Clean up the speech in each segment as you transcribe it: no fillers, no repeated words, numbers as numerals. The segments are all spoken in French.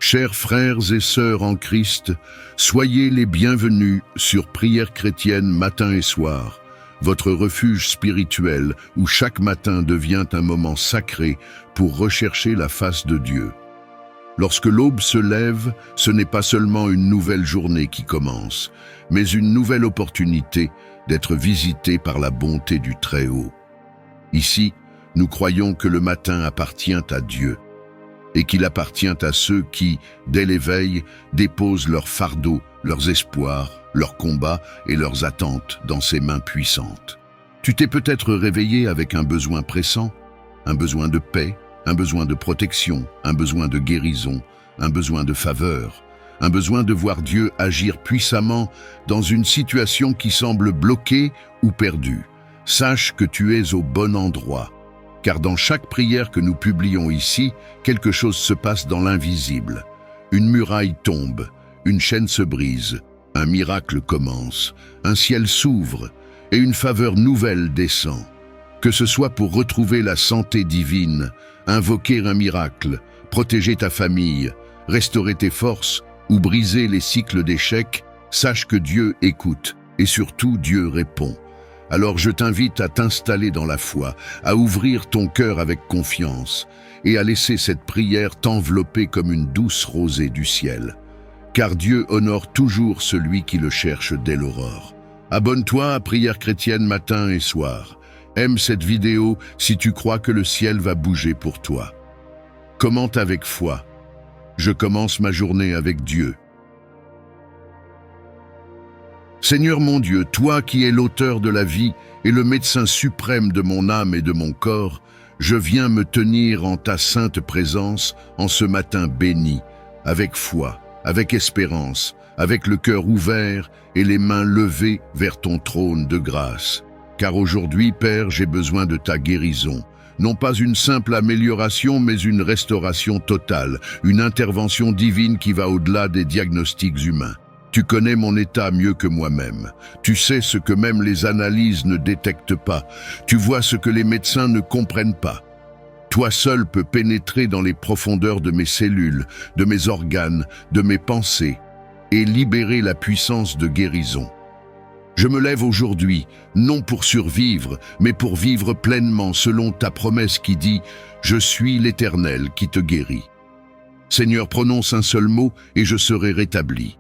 Chers frères et sœurs en Christ, soyez les bienvenus sur Prière chrétienne matin et soir, votre refuge spirituel où chaque matin devient un moment sacré pour rechercher la face de Dieu. Lorsque l'aube se lève, ce n'est pas seulement une nouvelle journée qui commence, mais une nouvelle opportunité d'être visité par la bonté du Très-Haut. Ici, nous croyons que le matin appartient à Dieu et qu'il appartient à ceux qui, dès l'éveil, déposent leurs fardeaux, leurs espoirs, leurs combats et leurs attentes dans ses mains puissantes. Tu t'es peut-être réveillé avec un besoin pressant, un besoin de paix, un besoin de protection, un besoin de guérison, un besoin de faveur, un besoin de voir Dieu agir puissamment dans une situation qui semble bloquée ou perdue. Sache que tu es au bon endroit, car dans chaque prière que nous publions ici, quelque chose se passe dans l'invisible. Une muraille tombe, une chaîne se brise, un miracle commence, un ciel s'ouvre et une faveur nouvelle descend. Que ce soit pour retrouver la santé divine, invoquer un miracle, protéger ta famille, restaurer tes forces ou briser les cycles d'échecs, sache que Dieu écoute et surtout Dieu répond. Alors je t'invite à t'installer dans la foi, à ouvrir ton cœur avec confiance et à laisser cette prière t'envelopper comme une douce rosée du ciel. Car Dieu honore toujours celui qui le cherche dès l'aurore. Abonne-toi à Prière chrétienne matin et soir. Aime cette vidéo si tu crois que le ciel va bouger pour toi. Commente avec foi. Je commence ma journée avec Dieu. Seigneur mon Dieu, toi qui es l'auteur de la vie et le médecin suprême de mon âme et de mon corps, je viens me tenir en ta sainte présence en ce matin béni, avec foi, avec espérance, avec le cœur ouvert et les mains levées vers ton trône de grâce. Car aujourd'hui, Père, j'ai besoin de ta guérison. Non pas une simple amélioration, mais une restauration totale, une intervention divine qui va au-delà des diagnostics humains. Tu connais mon état mieux que moi-même. Tu sais ce que même les analyses ne détectent pas. Tu vois ce que les médecins ne comprennent pas. Toi seul peux pénétrer dans les profondeurs de mes cellules, de mes organes, de mes pensées, et libérer la puissance de guérison. Je me lève aujourd'hui, non pour survivre, mais pour vivre pleinement selon ta promesse qui dit « Je suis l'Éternel qui te guérit ». Seigneur, prononce un seul mot et je serai rétabli.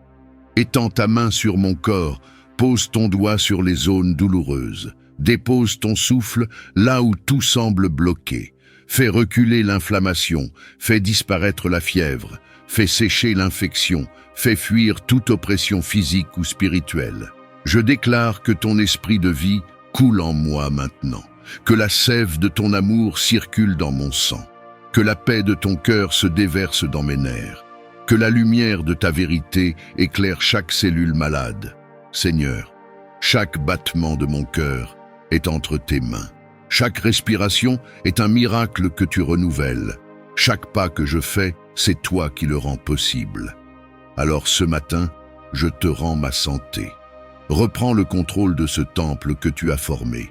Étends ta main sur mon corps, pose ton doigt sur les zones douloureuses, dépose ton souffle là où tout semble bloqué. Fais reculer l'inflammation, fais disparaître la fièvre, fais sécher l'infection, fais fuir toute oppression physique ou spirituelle. Je déclare que ton esprit de vie coule en moi maintenant, que la sève de ton amour circule dans mon sang, que la paix de ton cœur se déverse dans mes nerfs, que la lumière de ta vérité éclaire chaque cellule malade. Seigneur, chaque battement de mon cœur est entre tes mains. Chaque respiration est un miracle que tu renouvelles. Chaque pas que je fais, c'est toi qui le rends possible. Alors ce matin, je te rends ma santé. Reprends le contrôle de ce temple que tu as formé.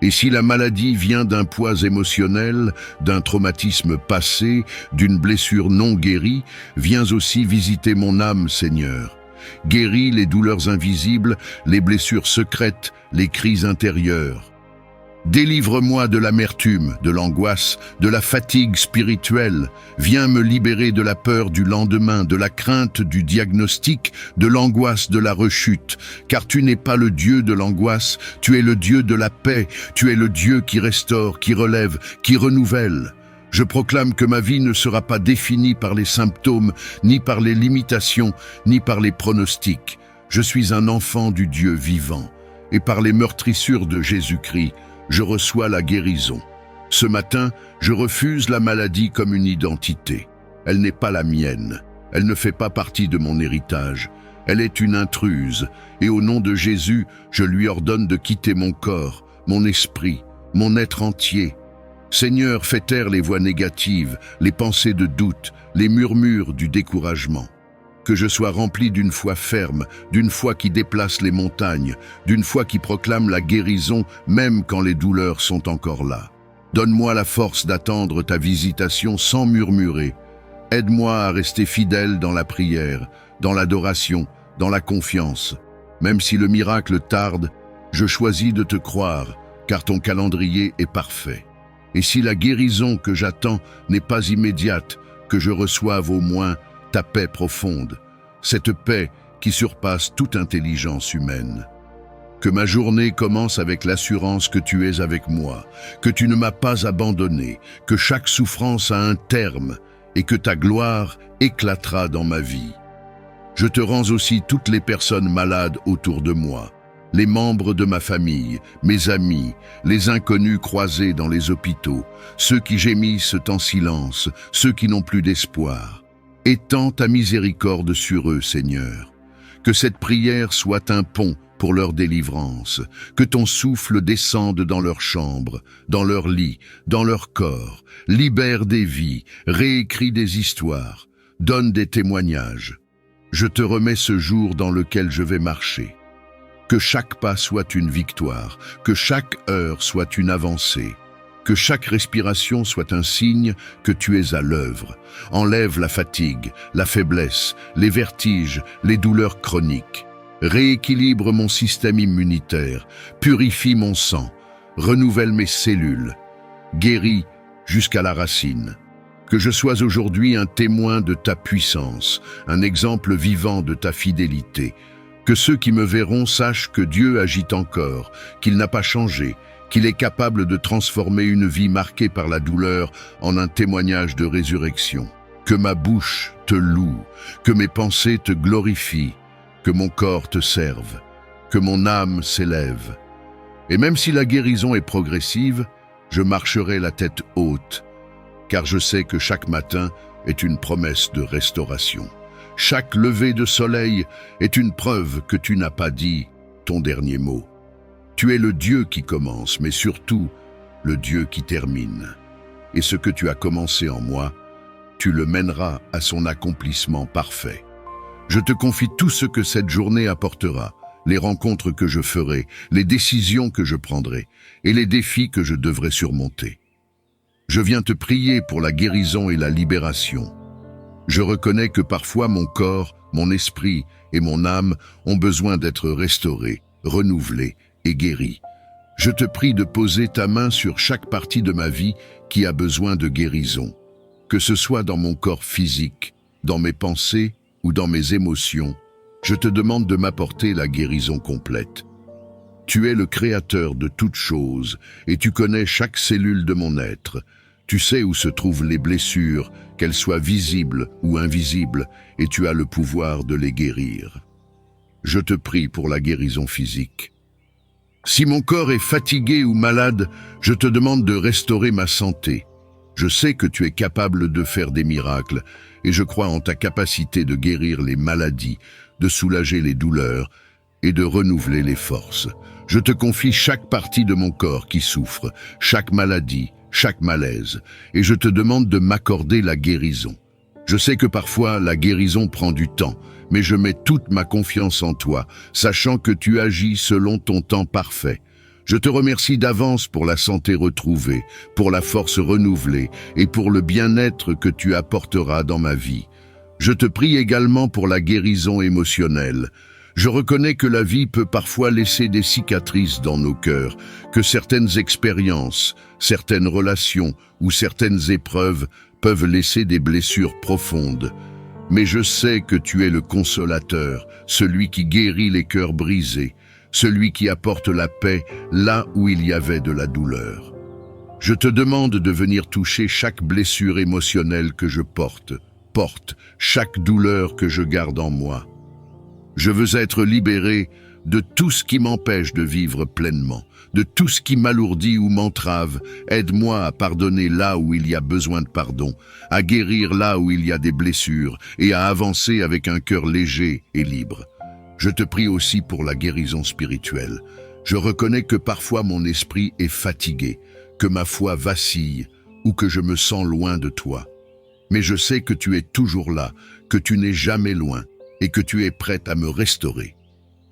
Et si la maladie vient d'un poids émotionnel, d'un traumatisme passé, d'une blessure non guérie, viens aussi visiter mon âme, Seigneur. Guéris les douleurs invisibles, les blessures secrètes, les cris intérieures. Délivre-moi de l'amertume, de l'angoisse, de la fatigue spirituelle. Viens me libérer de la peur du lendemain, de la crainte du diagnostic, de l'angoisse de la rechute. Car tu n'es pas le Dieu de l'angoisse, tu es le Dieu de la paix, tu es le Dieu qui restaure, qui relève, qui renouvelle. Je proclame que ma vie ne sera pas définie par les symptômes, ni par les limitations, ni par les pronostics. Je suis un enfant du Dieu vivant, et par les meurtrissures de Jésus-Christ, je reçois la guérison. Ce matin, je refuse la maladie comme une identité. Elle n'est pas la mienne. Elle ne fait pas partie de mon héritage. Elle est une intruse. Et au nom de Jésus, je lui ordonne de quitter mon corps, mon esprit, mon être entier. Seigneur, fais taire les voix négatives, les pensées de doute, les murmures du découragement. Que je sois rempli d'une foi ferme, d'une foi qui déplace les montagnes, d'une foi qui proclame la guérison même quand les douleurs sont encore là. Donne-moi la force d'attendre ta visitation sans murmurer, Aide-moi à rester fidèle dans la prière, dans l'adoration, dans la confiance. Même si le miracle tarde, je choisis de te croire, car ton calendrier est parfait. Et si la guérison que j'attends n'est pas immédiate, que je reçoive au moins ta paix profonde, cette paix qui surpasse toute intelligence humaine. Que ma journée commence avec l'assurance que tu es avec moi, que tu ne m'as pas abandonné, que chaque souffrance a un terme et que ta gloire éclatera dans ma vie. Je te rends aussi toutes les personnes malades autour de moi, les membres de ma famille, mes amis, les inconnus croisés dans les hôpitaux, ceux qui gémissent en silence, ceux qui n'ont plus d'espoir. Étends ta miséricorde sur eux, Seigneur. Que cette prière soit un pont pour leur délivrance, que ton souffle descende dans leurs chambres, dans leurs lits, dans leur corps, libère des vies, réécrit des histoires, donne des témoignages. Je te remets ce jour dans lequel je vais marcher. Que chaque pas soit une victoire, que chaque heure soit une avancée, que chaque respiration soit un signe que tu es à l'œuvre. Enlève la fatigue, la faiblesse, les vertiges, les douleurs chroniques. Rééquilibre mon système immunitaire, purifie mon sang, renouvelle mes cellules, guéris jusqu'à la racine. Que je sois aujourd'hui un témoin de ta puissance, un exemple vivant de ta fidélité. Que ceux qui me verront sachent que Dieu agit encore, qu'il n'a pas changé, qu'il est capable de transformer une vie marquée par la douleur en un témoignage de résurrection. Que ma bouche te loue, que mes pensées te glorifient, que mon corps te serve, que mon âme s'élève. Et même si la guérison est progressive, je marcherai la tête haute, car je sais que chaque matin est une promesse de restauration. Chaque lever de soleil est une preuve que tu n'as pas dit ton dernier mot. Tu es le Dieu qui commence, mais surtout le Dieu qui termine. Et ce que tu as commencé en moi, tu le mèneras à son accomplissement parfait. Je te confie tout ce que cette journée apportera, les rencontres que je ferai, les décisions que je prendrai et les défis que je devrai surmonter. Je viens te prier pour la guérison et la libération. Je reconnais que parfois mon corps, mon esprit et mon âme ont besoin d'être restaurés, renouvelés et guéris. Je te prie de poser ta main sur chaque partie de ma vie qui a besoin de guérison, que ce soit dans mon corps physique, dans mes pensées ou dans mes émotions. Je te demande de m'apporter la guérison complète. Tu es le créateur de toutes choses et tu connais chaque cellule de mon être. Tu sais où se trouvent les blessures, qu'elles soient visibles ou invisibles, et tu as le pouvoir de les guérir. Je te prie pour la guérison physique. Si mon corps est fatigué ou malade, je te demande de restaurer ma santé. Je sais que tu es capable de faire des miracles, et je crois en ta capacité de guérir les maladies, de soulager les douleurs et de renouveler les forces. Je te confie chaque partie de mon corps qui souffre, chaque maladie, chaque malaise, et je te demande de m'accorder la guérison. Je sais que parfois la guérison prend du temps, mais je mets toute ma confiance en toi, sachant que tu agis selon ton temps parfait. Je te remercie d'avance pour la santé retrouvée, pour la force renouvelée et pour le bien-être que tu apporteras dans ma vie. Je te prie également pour la guérison émotionnelle. Je reconnais que la vie peut parfois laisser des cicatrices dans nos cœurs, que certaines expériences, certaines relations ou certaines épreuves peuvent laisser des blessures profondes. Mais je sais que tu es le consolateur, celui qui guérit les cœurs brisés, celui qui apporte la paix là où il y avait de la douleur. Je te demande de venir toucher chaque blessure émotionnelle que je porte, chaque douleur que je garde en moi. Je veux être libéré de tout ce qui m'empêche de vivre pleinement, de tout ce qui m'alourdit ou m'entrave. Aide-moi à pardonner là où il y a besoin de pardon, à guérir là où il y a des blessures et à avancer avec un cœur léger et libre. Je te prie aussi pour la guérison spirituelle. Je reconnais que parfois mon esprit est fatigué, que ma foi vacille ou que je me sens loin de toi. Mais je sais que tu es toujours là, que tu n'es jamais loin et que tu es prête à me restaurer.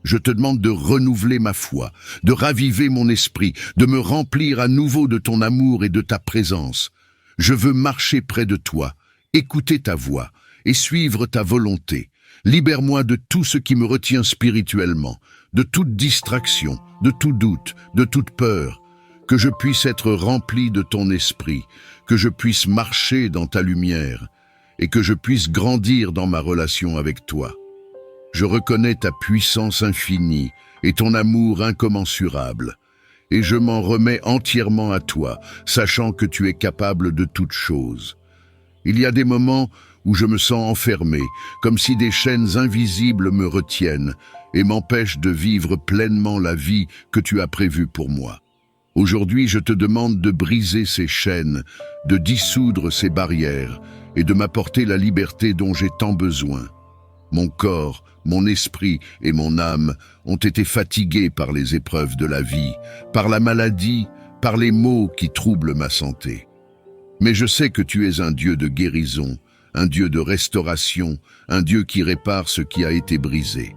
Je te demande de renouveler ma foi, de raviver mon esprit, de me remplir à nouveau de ton amour et de ta présence. Je veux marcher près de toi écouter ta voix et suivre ta volonté. Libère-moi de tout ce qui me retient spirituellement, de toute distraction, de tout doute, de toute peur, que je puisse être rempli de ton esprit, que je puisse marcher dans ta lumière et que je puisse grandir dans ma relation avec toi. Je reconnais ta puissance infinie et ton amour incommensurable, et je m'en remets entièrement à toi, sachant que tu es capable de toutes choses. Il y a des moments où je me sens enfermé, comme si des chaînes invisibles me retiennent et m'empêchent de vivre pleinement la vie que tu as prévue pour moi. Aujourd'hui, je te demande de briser ces chaînes, de dissoudre ces barrières et de m'apporter la liberté dont j'ai tant besoin. Mon corps, mon esprit et mon âme ont été fatigués par les épreuves de la vie, par la maladie, par les maux qui troublent ma santé. Mais je sais que tu es un Dieu de guérison, un Dieu de restauration, un Dieu qui répare ce qui a été brisé.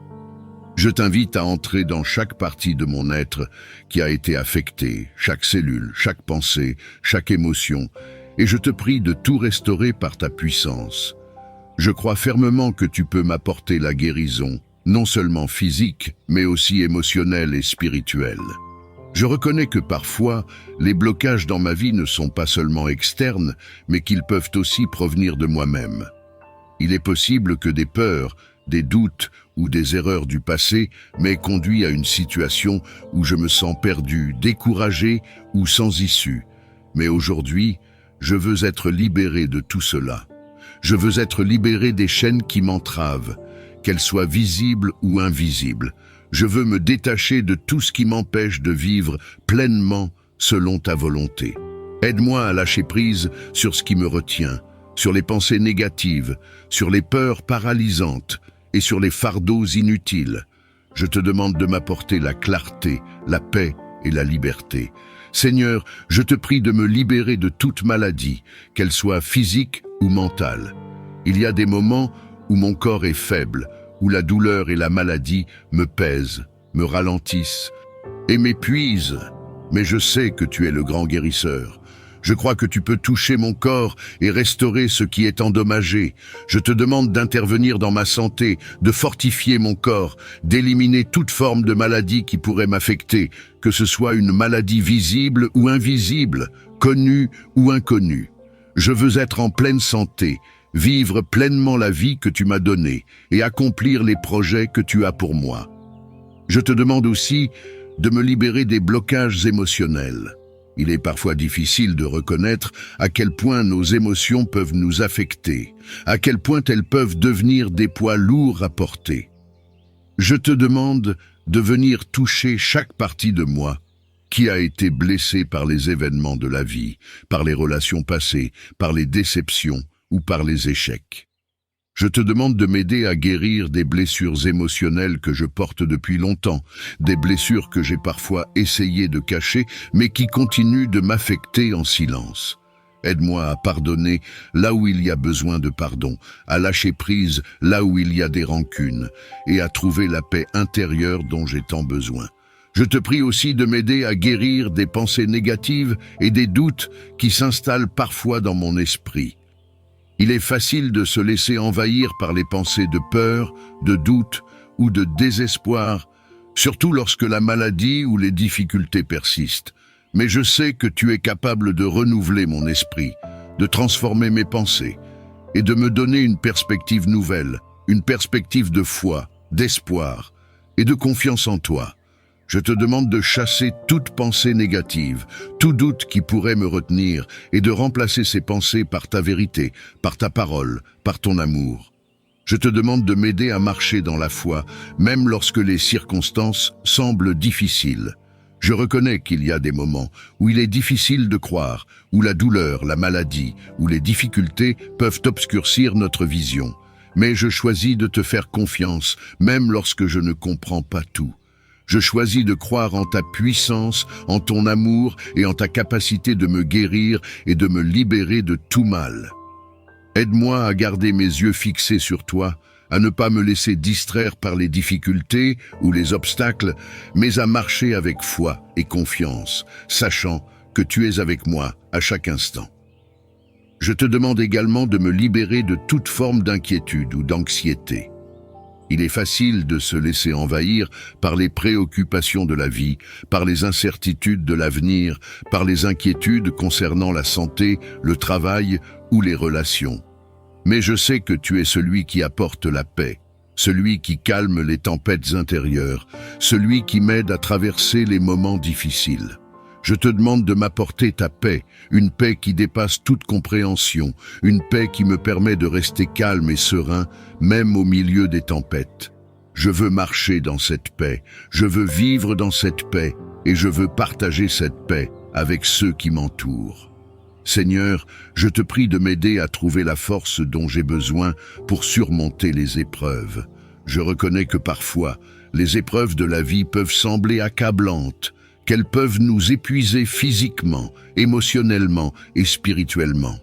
Je t'invite à entrer dans chaque partie de mon être qui a été affectée, chaque cellule, chaque pensée, chaque émotion, et je te prie de tout restaurer par ta puissance. Je crois fermement que tu peux m'apporter la guérison, non seulement physique, mais aussi émotionnelle et spirituelle. Je reconnais que parfois, les blocages dans ma vie ne sont pas seulement externes, mais qu'ils peuvent aussi provenir de moi-même. Il est possible que des peurs, des doutes ou des erreurs du passé m'aient conduit à une situation où je me sens perdu, découragé ou sans issue. Mais aujourd'hui, je veux être libéré de tout cela. Je veux être libéré des chaînes qui m'entravent, qu'elles soient visibles ou invisibles. Je veux me détacher de tout ce qui m'empêche de vivre pleinement selon ta volonté. Aide-moi à lâcher prise sur ce qui me retient, sur les pensées négatives, sur les peurs paralysantes et sur les fardeaux inutiles. Je te demande de m'apporter la clarté, la paix et la liberté. Seigneur, je te prie de me libérer de toute maladie, qu'elle soit physique ou mentale. Il y a des moments où mon corps est faible, où la douleur et la maladie me pèsent, me ralentissent et m'épuisent. Mais je sais que tu es le grand guérisseur. Je crois que tu peux toucher mon corps et restaurer ce qui est endommagé. Je te demande d'intervenir dans ma santé, de fortifier mon corps, d'éliminer toute forme de maladie qui pourrait m'affecter, que ce soit une maladie visible ou invisible, connue ou inconnue. Je veux être en pleine santé, vivre pleinement la vie que tu m'as donnée et accomplir les projets que tu as pour moi. Je te demande aussi de me libérer des blocages émotionnels. Il est parfois difficile de reconnaître à quel point nos émotions peuvent nous affecter, à quel point elles peuvent devenir des poids lourds à porter. Je te demande de venir toucher chaque partie de moi qui a été blessée par les événements de la vie, par les relations passées, par les déceptions ou par les échecs. Je te demande de m'aider à guérir des blessures émotionnelles que je porte depuis longtemps, des blessures que j'ai parfois essayé de cacher, mais qui continuent de m'affecter en silence. Aide-moi à pardonner là où il y a besoin de pardon, à lâcher prise là où il y a des rancunes, et à trouver la paix intérieure dont j'ai tant besoin. Je te prie aussi de m'aider à guérir des pensées négatives et des doutes qui s'installent parfois dans mon esprit. Il est facile de se laisser envahir par les pensées de peur, de doute ou de désespoir, surtout lorsque la maladie ou les difficultés persistent. Mais je sais que tu es capable de renouveler mon esprit, de transformer mes pensées et de me donner une perspective nouvelle, une perspective de foi, d'espoir et de confiance en toi. Je te demande de chasser toute pensée négative, tout doute qui pourrait me retenir, et de remplacer ces pensées par ta vérité, par ta parole, par ton amour. Je te demande de m'aider à marcher dans la foi, même lorsque les circonstances semblent difficiles. Je reconnais qu'il y a des moments où il est difficile de croire, où la douleur, la maladie ou les difficultés peuvent obscurcir notre vision. Mais je choisis de te faire confiance, même lorsque je ne comprends pas tout. Je choisis de croire en ta puissance, en ton amour et en ta capacité de me guérir et de me libérer de tout mal. Aide-moi à garder mes yeux fixés sur toi, à ne pas me laisser distraire par les difficultés ou les obstacles, mais à marcher avec foi et confiance, sachant que tu es avec moi à chaque instant. Je te demande également de me libérer de toute forme d'inquiétude ou d'anxiété. Il est facile de se laisser envahir par les préoccupations de la vie, par les incertitudes de l'avenir, par les inquiétudes concernant la santé, le travail ou les relations. Mais je sais que tu es celui qui apporte la paix, celui qui calme les tempêtes intérieures, celui qui m'aide à traverser les moments difficiles. Je te demande de m'apporter ta paix, une paix qui dépasse toute compréhension, une paix qui me permet de rester calme et serein, même au milieu des tempêtes. Je veux marcher dans cette paix, je veux vivre dans cette paix, et je veux partager cette paix avec ceux qui m'entourent. Seigneur, je te prie de m'aider à trouver la force dont j'ai besoin pour surmonter les épreuves. Je reconnais que parfois, les épreuves de la vie peuvent sembler accablantes, qu'elles peuvent nous épuiser physiquement, émotionnellement et spirituellement.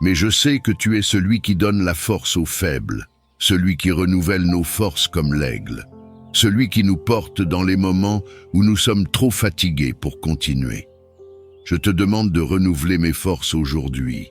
Mais je sais que tu es celui qui donne la force aux faibles, celui qui renouvelle nos forces comme l'aigle, celui qui nous porte dans les moments où nous sommes trop fatigués pour continuer. Je te demande de renouveler mes forces aujourd'hui,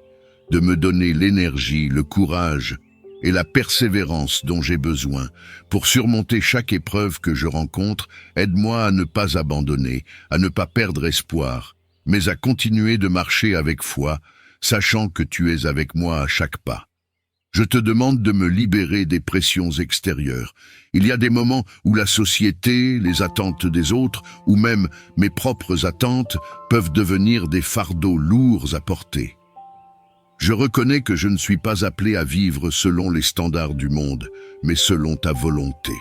de me donner l'énergie, le courage et la persévérance dont j'ai besoin pour surmonter chaque épreuve que je rencontre. Aide-moi à ne pas abandonner, à ne pas perdre espoir, mais à continuer de marcher avec foi, sachant que tu es avec moi à chaque pas. Je te demande de me libérer des pressions extérieures. Il y a des moments où la société, les attentes des autres, ou même mes propres attentes, peuvent devenir des fardeaux lourds à porter. Je reconnais que je ne suis pas appelé à vivre selon les standards du monde, mais selon ta volonté.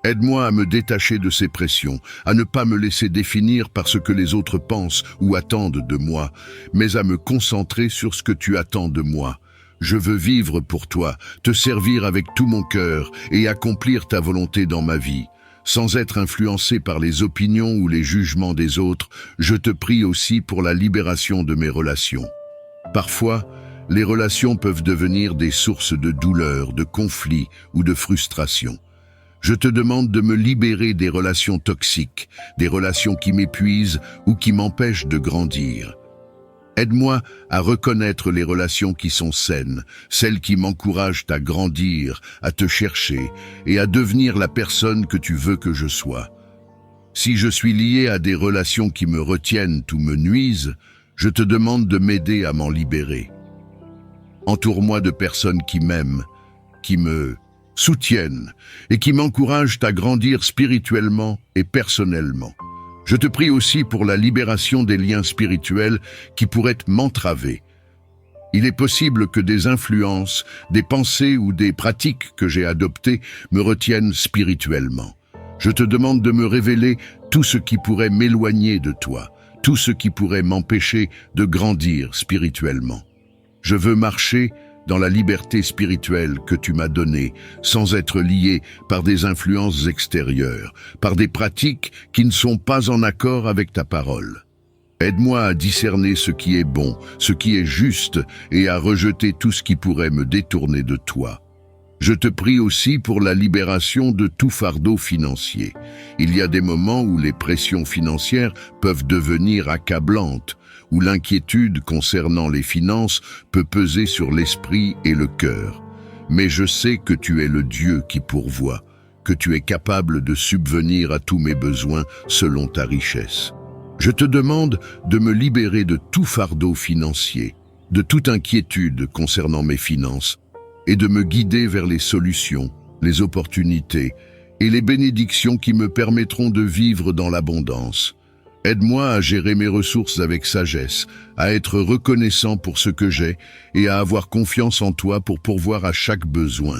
Aide-moi à me détacher de ces pressions, à ne pas me laisser définir par ce que les autres pensent ou attendent de moi, mais à me concentrer sur ce que tu attends de moi. Je veux vivre pour toi, te servir avec tout mon cœur et accomplir ta volonté dans ma vie. Sans être influencé par les opinions ou les jugements des autres, je te prie aussi pour la libération de mes relations. Parfois, les relations peuvent devenir des sources de douleur, de conflits ou de frustration. Je te demande de me libérer des relations toxiques, des relations qui m'épuisent ou qui m'empêchent de grandir. Aide-moi à reconnaître les relations qui sont saines, celles qui m'encouragent à grandir, à te chercher et à devenir la personne que tu veux que je sois. Si je suis lié à des relations qui me retiennent ou me nuisent, je te demande de m'aider à m'en libérer. Entoure-moi de personnes qui m'aiment, qui me soutiennent et qui m'encouragent à grandir spirituellement et personnellement. Je te prie aussi pour la libération des liens spirituels qui pourraient m'entraver. Il est possible que des influences, des pensées ou des pratiques que j'ai adoptées me retiennent spirituellement. Je te demande de me révéler tout ce qui pourrait m'éloigner de toi, tout ce qui pourrait m'empêcher de grandir spirituellement. Je veux marcher dans la liberté spirituelle que tu m'as donnée, sans être lié par des influences extérieures, par des pratiques qui ne sont pas en accord avec ta parole. Aide-moi à discerner ce qui est bon, ce qui est juste, et à rejeter tout ce qui pourrait me détourner de toi. Je te prie aussi pour la libération de tout fardeau financier. Il y a des moments où les pressions financières peuvent devenir accablantes, où l'inquiétude concernant les finances peut peser sur l'esprit et le cœur. Mais je sais que tu es le Dieu qui pourvoit, que tu es capable de subvenir à tous mes besoins selon ta richesse. Je te demande de me libérer de tout fardeau financier, de toute inquiétude concernant mes finances, et de me guider vers les solutions, les opportunités et les bénédictions qui me permettront de vivre dans l'abondance. Aide-moi à gérer mes ressources avec sagesse, à être reconnaissant pour ce que j'ai et à avoir confiance en toi pour pourvoir à chaque besoin.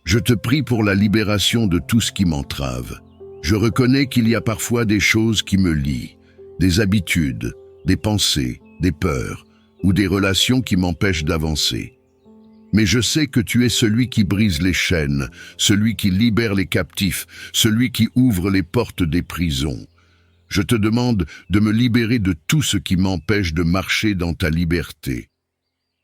Je te prie pour la libération de tout ce qui m'entrave. Je reconnais qu'il y a parfois des choses qui me lient, des habitudes, des pensées, des peurs ou des relations qui m'empêchent d'avancer. Mais je sais que tu es celui qui brise les chaînes, celui qui libère les captifs, celui qui ouvre les portes des prisons. Je te demande de me libérer de tout ce qui m'empêche de marcher dans ta liberté.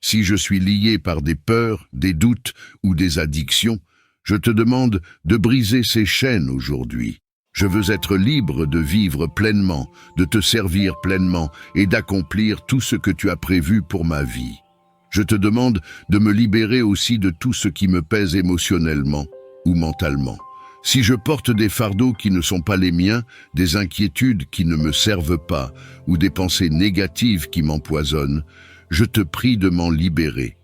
Si je suis lié par des peurs, des doutes ou des addictions, je te demande de briser ces chaînes aujourd'hui. Je veux être libre de vivre pleinement, de te servir pleinement et d'accomplir tout ce que tu as prévu pour ma vie. Je te demande de me libérer aussi de tout ce qui me pèse émotionnellement ou mentalement. Si je porte des fardeaux qui ne sont pas les miens, des inquiétudes qui ne me servent pas ou des pensées négatives qui m'empoisonnent, je te prie de m'en libérer.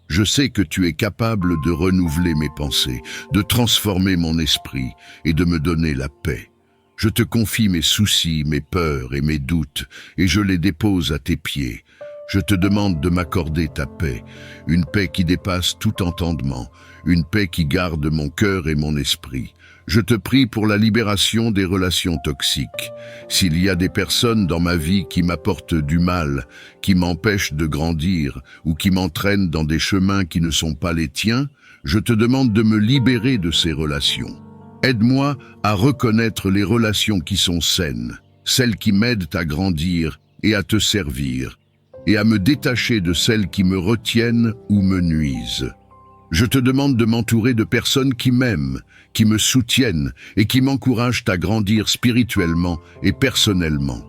Je sais que tu es capable de renouveler mes pensées, de transformer mon esprit et de me donner la paix. Je te confie mes soucis, mes peurs et mes doutes, et je les dépose à tes pieds. Je te demande de m'accorder ta paix, une paix qui dépasse tout entendement, une paix qui garde mon cœur et mon esprit. Je te prie pour la libération des relations toxiques. S'il y a des personnes dans ma vie qui m'apportent du mal, qui m'empêchent de grandir ou qui m'entraînent dans des chemins qui ne sont pas les tiens, je te demande de me libérer de ces relations. Aide-moi à reconnaître les relations qui sont saines, celles qui m'aident à grandir et à te servir, et à me détacher de celles qui me retiennent ou me nuisent. Je te demande de m'entourer de personnes qui m'aiment, qui me soutiennent et qui m'encouragent à grandir spirituellement et personnellement.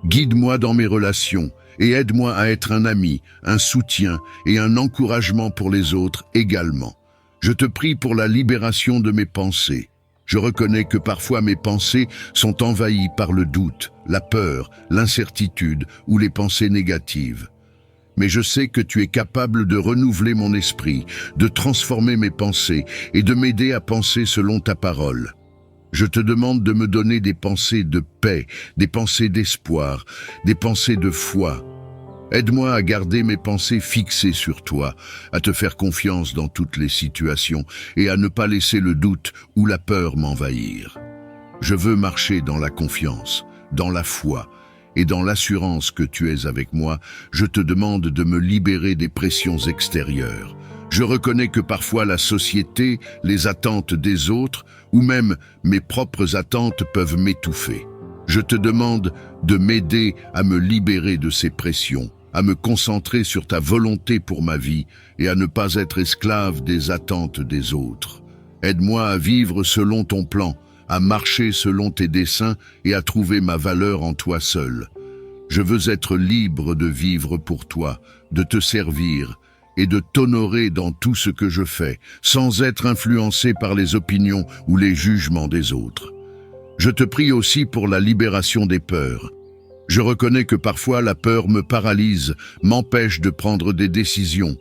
Guide-moi dans mes relations et aide-moi à être un ami, un soutien et un encouragement pour les autres également. Je te prie pour la libération de mes pensées. Je reconnais que parfois mes pensées sont envahies par le doute, la peur, l'incertitude ou les pensées négatives. Mais je sais que tu es capable de renouveler mon esprit, de transformer mes pensées et de m'aider à penser selon ta parole. Je te demande de me donner des pensées de paix, des pensées d'espoir, des pensées de foi. Aide-moi à garder mes pensées fixées sur toi, à te faire confiance dans toutes les situations et à ne pas laisser le doute ou la peur m'envahir. Je veux marcher dans la confiance, dans la foi, et dans l'assurance que tu es avec moi. Je te demande de me libérer des pressions extérieures. Je reconnais que parfois la société, les attentes des autres, ou même mes propres attentes peuvent m'étouffer. Je te demande de m'aider à me libérer de ces pressions, à me concentrer sur ta volonté pour ma vie et à ne pas être esclave des attentes des autres. Aide-moi à vivre selon ton plan, à marcher selon tes desseins et à trouver ma valeur en toi seul. Je veux être libre de vivre pour toi, de te servir et de t'honorer dans tout ce que je fais, sans être influencé par les opinions ou les jugements des autres. Je te prie aussi pour la libération des peurs. Je reconnais que parfois la peur me paralyse, m'empêche de prendre des décisions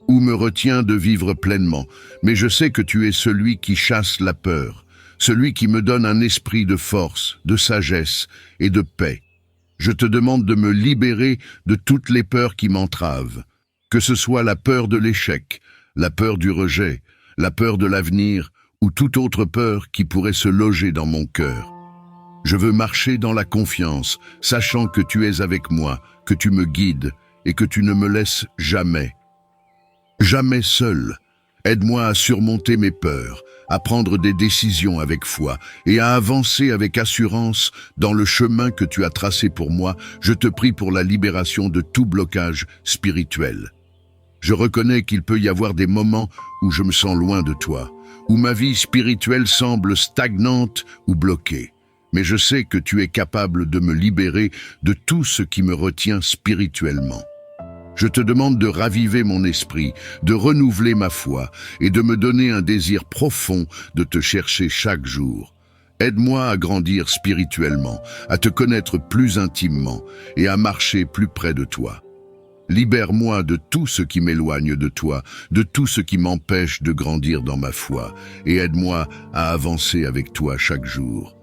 ou me retient de vivre pleinement, mais je sais que tu es celui qui chasse la peur, celui qui me donne un esprit de force, de sagesse et de paix. Je te demande de me libérer de toutes les peurs qui m'entravent, que ce soit la peur de l'échec, la peur du rejet, la peur de l'avenir ou toute autre peur qui pourrait se loger dans mon cœur. Je veux marcher dans la confiance, sachant que tu es avec moi, que tu me guides et que tu ne me laisses jamais. Jamais seul. Aide-moi à surmonter mes peurs, à prendre des décisions avec foi et à avancer avec assurance dans le chemin que tu as tracé pour moi. Je te prie pour la libération de tout blocage spirituel. Je reconnais qu'il peut y avoir des moments où je me sens loin de toi, où ma vie spirituelle semble stagnante ou bloquée. Mais je sais que tu es capable de me libérer de tout ce qui me retient spirituellement. Je te demande de raviver mon esprit, de renouveler ma foi et de me donner un désir profond de te chercher chaque jour. Aide-moi à grandir spirituellement, à te connaître plus intimement et à marcher plus près de toi. Libère-moi de tout ce qui m'éloigne de toi, de tout ce qui m'empêche de grandir dans ma foi, et aide-moi à avancer avec toi chaque jour.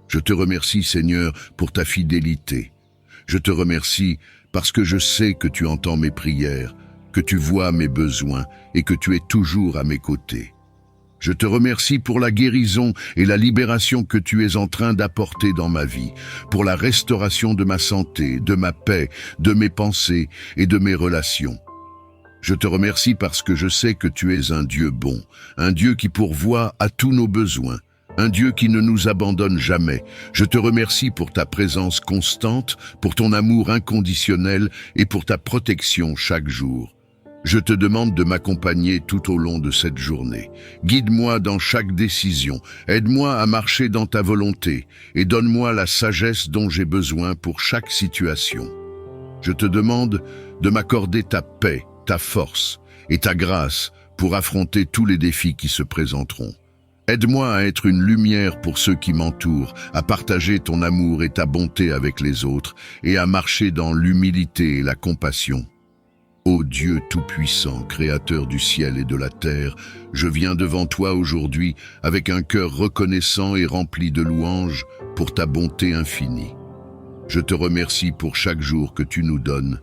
Je te remercie, Seigneur, pour ta fidélité. Je te remercie parce que je sais que tu entends mes prières, que tu vois mes besoins et que tu es toujours à mes côtés. Je te remercie pour la guérison et la libération que tu es en train d'apporter dans ma vie, pour la restauration de ma santé, de ma paix, de mes pensées et de mes relations. Je te remercie parce que je sais que tu es un Dieu bon, un Dieu qui pourvoit à tous nos besoins, un Dieu qui ne nous abandonne jamais. Je te remercie pour ta présence constante, pour ton amour inconditionnel et pour ta protection chaque jour. Je te demande de m'accompagner tout au long de cette journée. Guide-moi dans chaque décision, aide-moi à marcher dans ta volonté et donne-moi la sagesse dont j'ai besoin pour chaque situation. Je te demande de m'accorder ta paix, ta force et ta grâce pour affronter tous les défis qui se présenteront. Aide-moi à être une lumière pour ceux qui m'entourent, à partager ton amour et ta bonté avec les autres, et à marcher dans l'humilité et la compassion. Ô Dieu Tout-Puissant, Créateur du ciel et de la terre, je viens devant toi aujourd'hui avec un cœur reconnaissant et rempli de louanges pour ta bonté infinie. Je te remercie pour chaque jour que tu nous donnes,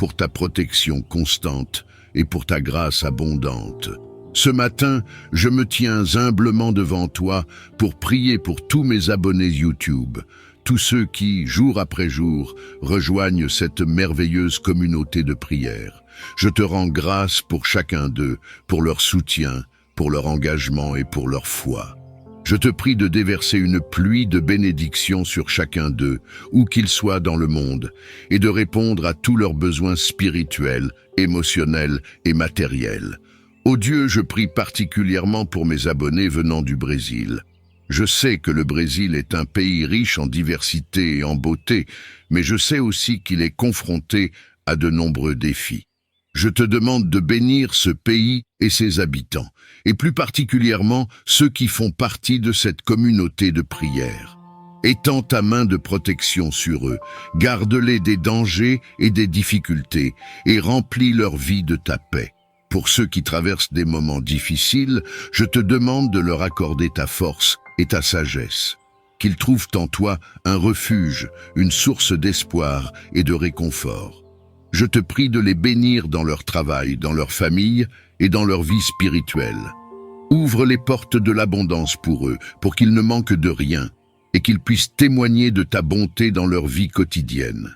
pour ta protection constante et pour ta grâce abondante. Ce matin, je me tiens humblement devant toi pour prier pour tous mes abonnés YouTube, tous ceux qui, jour après jour, rejoignent cette merveilleuse communauté de prière. Je te rends grâce pour chacun d'eux, pour leur soutien, pour leur engagement et pour leur foi. Je te prie de déverser une pluie de bénédictions sur chacun d'eux, où qu'ils soient dans le monde, et de répondre à tous leurs besoins spirituels, émotionnels et matériels. Ô Dieu, je prie particulièrement pour mes abonnés venant du Brésil. Je sais que le Brésil est un pays riche en diversité et en beauté, mais je sais aussi qu'il est confronté à de nombreux défis. Je te demande de bénir ce pays et ses habitants, et plus particulièrement ceux qui font partie de cette communauté de prière. Étends ta main de protection sur eux, garde-les des dangers et des difficultés, et remplis leur vie de ta paix. Pour ceux qui traversent des moments difficiles, je te demande de leur accorder ta force et ta sagesse. Qu'ils trouvent en toi un refuge, une source d'espoir et de réconfort. Je te prie de les bénir dans leur travail, dans leur famille et dans leur vie spirituelle. Ouvre les portes de l'abondance pour eux, pour qu'ils ne manquent de rien, et qu'ils puissent témoigner de ta bonté dans leur vie quotidienne.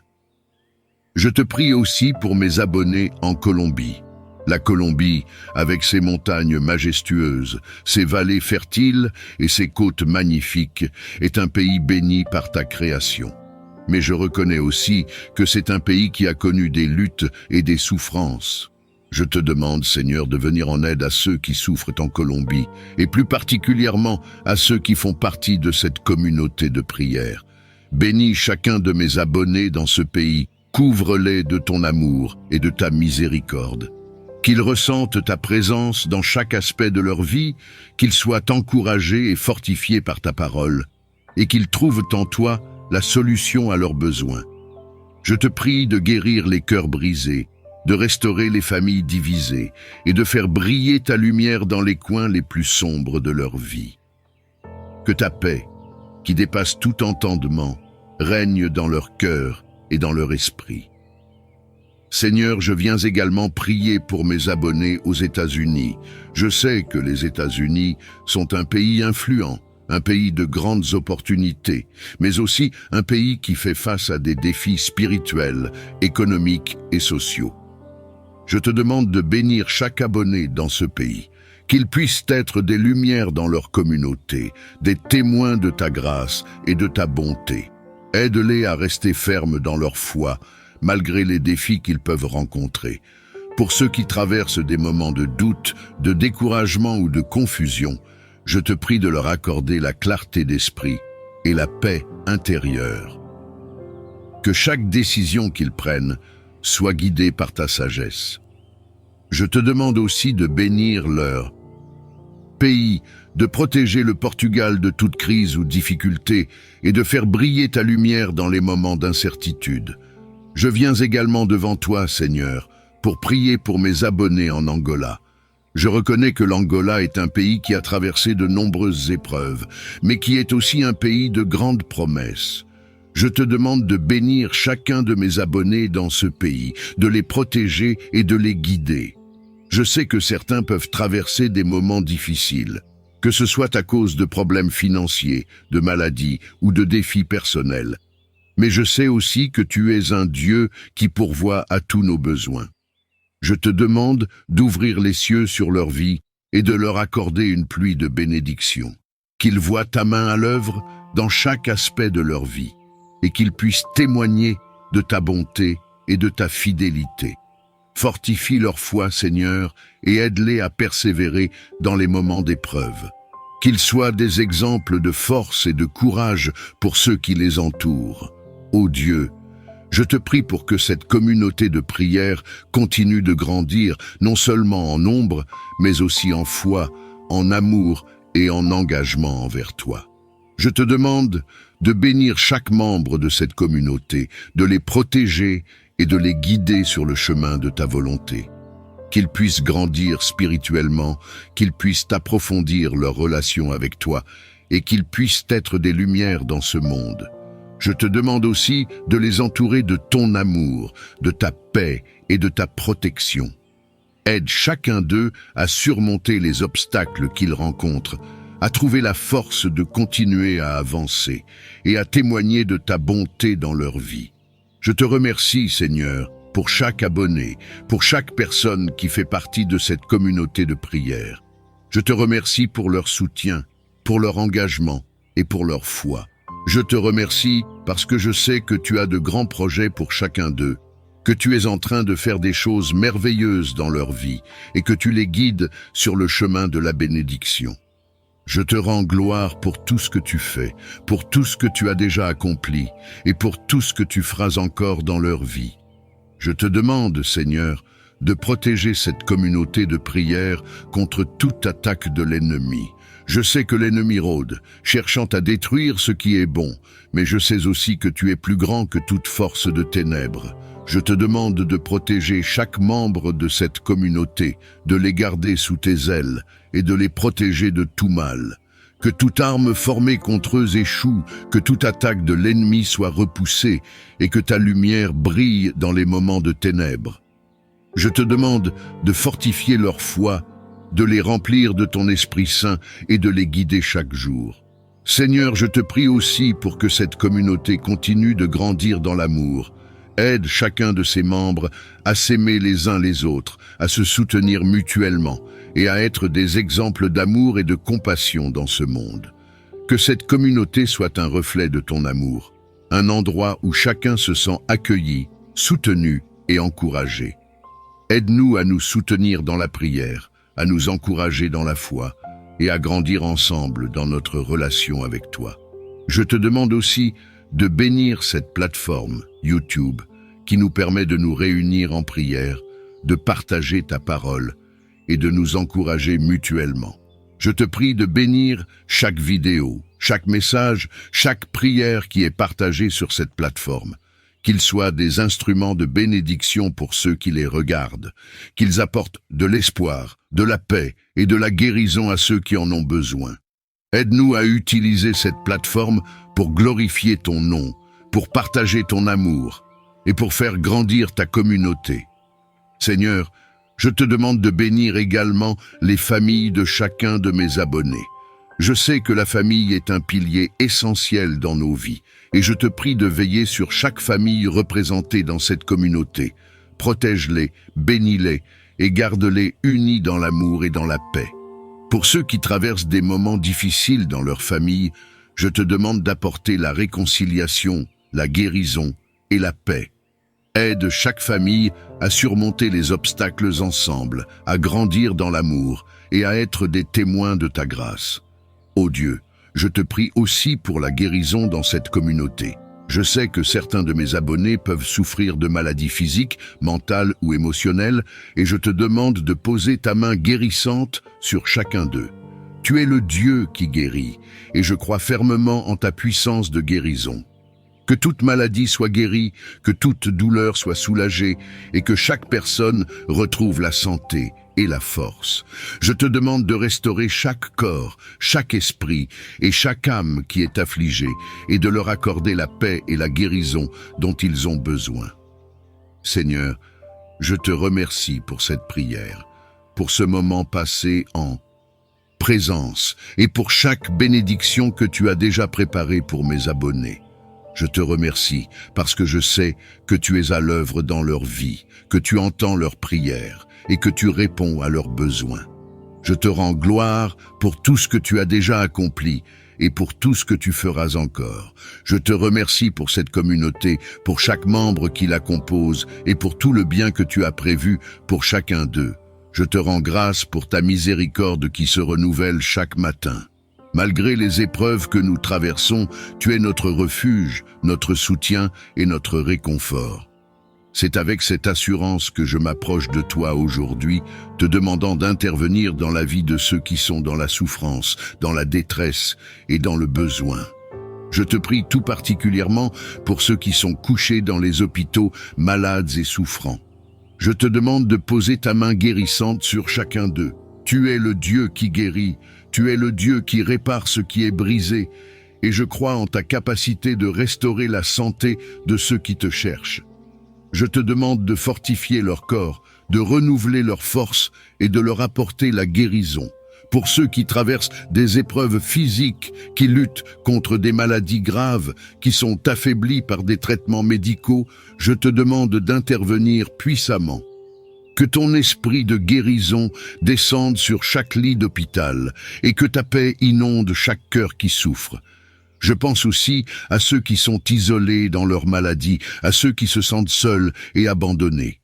Je te prie aussi pour mes abonnés en Colombie. La Colombie, avec ses montagnes majestueuses, ses vallées fertiles et ses côtes magnifiques, est un pays béni par ta création. Mais je reconnais aussi que c'est un pays qui a connu des luttes et des souffrances. Je te demande, Seigneur, de venir en aide à ceux qui souffrent en Colombie, et plus particulièrement à ceux qui font partie de cette communauté de prière. Bénis chacun de mes abonnés dans ce pays, couvre-les de ton amour et de ta miséricorde. Qu'ils ressentent ta présence dans chaque aspect de leur vie, qu'ils soient encouragés et fortifiés par ta parole, et qu'ils trouvent en toi la solution à leurs besoins. Je te prie de guérir les cœurs brisés, de restaurer les familles divisées, et de faire briller ta lumière dans les coins les plus sombres de leur vie. Que ta paix, qui dépasse tout entendement, règne dans leur cœur et dans leur esprit. Seigneur, je viens également prier pour mes abonnés aux États-Unis. Je sais que les États-Unis sont un pays influent, un pays de grandes opportunités, mais aussi un pays qui fait face à des défis spirituels, économiques et sociaux. Je te demande de bénir chaque abonné dans ce pays, qu'ils puissent être des lumières dans leur communauté, des témoins de ta grâce et de ta bonté. Aide-les à rester fermes dans leur foi, malgré les défis qu'ils peuvent rencontrer. Pour ceux qui traversent des moments de doute, de découragement ou de confusion, je te prie de leur accorder la clarté d'esprit et la paix intérieure. Que chaque décision qu'ils prennent soit guidée par ta sagesse. Je te demande aussi de bénir leur pays, de protéger le Portugal de toute crise ou difficulté et de faire briller ta lumière dans les moments d'incertitude. Je viens également devant toi, Seigneur, pour prier pour mes abonnés en Angola. Je reconnais que l'Angola est un pays qui a traversé de nombreuses épreuves, mais qui est aussi un pays de grandes promesses. Je te demande de bénir chacun de mes abonnés dans ce pays, de les protéger et de les guider. Je sais que certains peuvent traverser des moments difficiles, que ce soit à cause de problèmes financiers, de maladies ou de défis personnels. Mais je sais aussi que tu es un Dieu qui pourvoit à tous nos besoins. Je te demande d'ouvrir les cieux sur leur vie et de leur accorder une pluie de bénédictions. Qu'ils voient ta main à l'œuvre dans chaque aspect de leur vie et qu'ils puissent témoigner de ta bonté et de ta fidélité. Fortifie leur foi, Seigneur, et aide-les à persévérer dans les moments d'épreuve. Qu'ils soient des exemples de force et de courage pour ceux qui les entourent. Ô Dieu, Je te prie pour que cette communauté de prière continue de grandir, non seulement en nombre, mais aussi en foi, en amour et en engagement envers toi. Je te demande de bénir chaque membre de cette communauté, de les protéger et de les guider sur le chemin de ta volonté. Qu'ils puissent grandir spirituellement, qu'ils puissent approfondir leur relation avec toi et qu'ils puissent être des lumières dans ce monde. Je te demande aussi de les entourer de ton amour, de ta paix et de ta protection. Aide chacun d'eux à surmonter les obstacles qu'ils rencontrent, à trouver la force de continuer à avancer et à témoigner de ta bonté dans leur vie. Je te remercie, Seigneur, pour chaque abonné, pour chaque personne qui fait partie de cette communauté de prière. Je te remercie pour leur soutien, pour leur engagement et pour leur foi. Je te remercie parce que je sais que tu as de grands projets pour chacun d'eux, que tu es en train de faire des choses merveilleuses dans leur vie et que tu les guides sur le chemin de la bénédiction. Je te rends gloire pour tout ce que tu fais, pour tout ce que tu as déjà accompli et pour tout ce que tu feras encore dans leur vie. Je te demande, Seigneur, de protéger cette communauté de prière contre toute attaque de l'ennemi. Je sais que l'ennemi rôde, cherchant à détruire ce qui est bon, mais je sais aussi que tu es plus grand que toute force de ténèbres. Je te demande de protéger chaque membre de cette communauté, de les garder sous tes ailes et de les protéger de tout mal. Que toute arme formée contre eux échoue, que toute attaque de l'ennemi soit repoussée et que ta lumière brille dans les moments de ténèbres. Je te demande de fortifier leur foi, de les remplir de ton Esprit Saint et de les guider chaque jour. Seigneur, je te prie aussi pour que cette communauté continue de grandir dans l'amour. Aide chacun de ses membres à s'aimer les uns les autres, à se soutenir mutuellement et à être des exemples d'amour et de compassion dans ce monde. Que cette communauté soit un reflet de ton amour, un endroit où chacun se sent accueilli, soutenu et encouragé. Aide-nous à nous soutenir dans la prière, à nous encourager dans la foi et à grandir ensemble dans notre relation avec toi. Je te demande aussi de bénir cette plateforme, YouTube, qui nous permet de nous réunir en prière, de partager ta parole et de nous encourager mutuellement. Je te prie de bénir chaque vidéo, chaque message, chaque prière qui est partagée sur cette plateforme, qu'ils soient des instruments de bénédiction pour ceux qui les regardent, qu'ils apportent de l'espoir, de la paix et de la guérison à ceux qui en ont besoin. Aide-nous à utiliser cette plateforme pour glorifier ton nom, pour partager ton amour et pour faire grandir ta communauté. Seigneur, je te demande de bénir également les familles de chacun de mes abonnés. Je sais que la famille est un pilier essentiel dans nos vies et je te prie de veiller sur chaque famille représentée dans cette communauté. Protège-les, bénis-les et garde-les unis dans l'amour et dans la paix. Pour ceux qui traversent des moments difficiles dans leur famille, je te demande d'apporter la réconciliation, la guérison et la paix. Aide chaque famille à surmonter les obstacles ensemble, à grandir dans l'amour et à être des témoins de ta grâce. Ô Dieu, je te prie aussi pour la guérison dans cette communauté. Je sais que certains de mes abonnés peuvent souffrir de maladies physiques, mentales ou émotionnelles, et je te demande de poser ta main guérissante sur chacun d'eux. Tu es le Dieu qui guérit, et je crois fermement en ta puissance de guérison. Que toute maladie soit guérie, que toute douleur soit soulagée, et que chaque personne retrouve la santé et la force. Je te demande de restaurer chaque corps, chaque esprit et chaque âme qui est affligée, et de leur accorder la paix et la guérison dont ils ont besoin. Seigneur, je te remercie pour cette prière, pour ce moment passé en présence et pour chaque bénédiction que tu as déjà préparée pour mes abonnés. Je te remercie parce que je sais que tu es à l'œuvre dans leur vie, que tu entends leurs prières et que tu réponds à leurs besoins. Je te rends gloire pour tout ce que tu as déjà accompli et pour tout ce que tu feras encore. Je te remercie pour cette communauté, pour chaque membre qui la compose et pour tout le bien que tu as prévu pour chacun d'eux. Je te rends grâce pour ta miséricorde qui se renouvelle chaque matin. Malgré les épreuves que nous traversons, tu es notre refuge, notre soutien et notre réconfort. C'est avec cette assurance que je m'approche de toi aujourd'hui, te demandant d'intervenir dans la vie de ceux qui sont dans la souffrance, dans la détresse et dans le besoin. Je te prie tout particulièrement pour ceux qui sont couchés dans les hôpitaux, malades et souffrants. Je te demande de poser ta main guérissante sur chacun d'eux. Tu es le Dieu qui guérit, tu es le Dieu qui répare ce qui est brisé, et je crois en ta capacité de restaurer la santé de ceux qui te cherchent. Je te demande de fortifier leur corps, de renouveler leur force et de leur apporter la guérison. Pour ceux qui traversent des épreuves physiques, qui luttent contre des maladies graves, qui sont affaiblis par des traitements médicaux, je te demande d'intervenir puissamment. Que ton esprit de guérison descende sur chaque lit d'hôpital et que ta paix inonde chaque cœur qui souffre. Je pense aussi à ceux qui sont isolés dans leur maladie, à ceux qui se sentent seuls et abandonnés.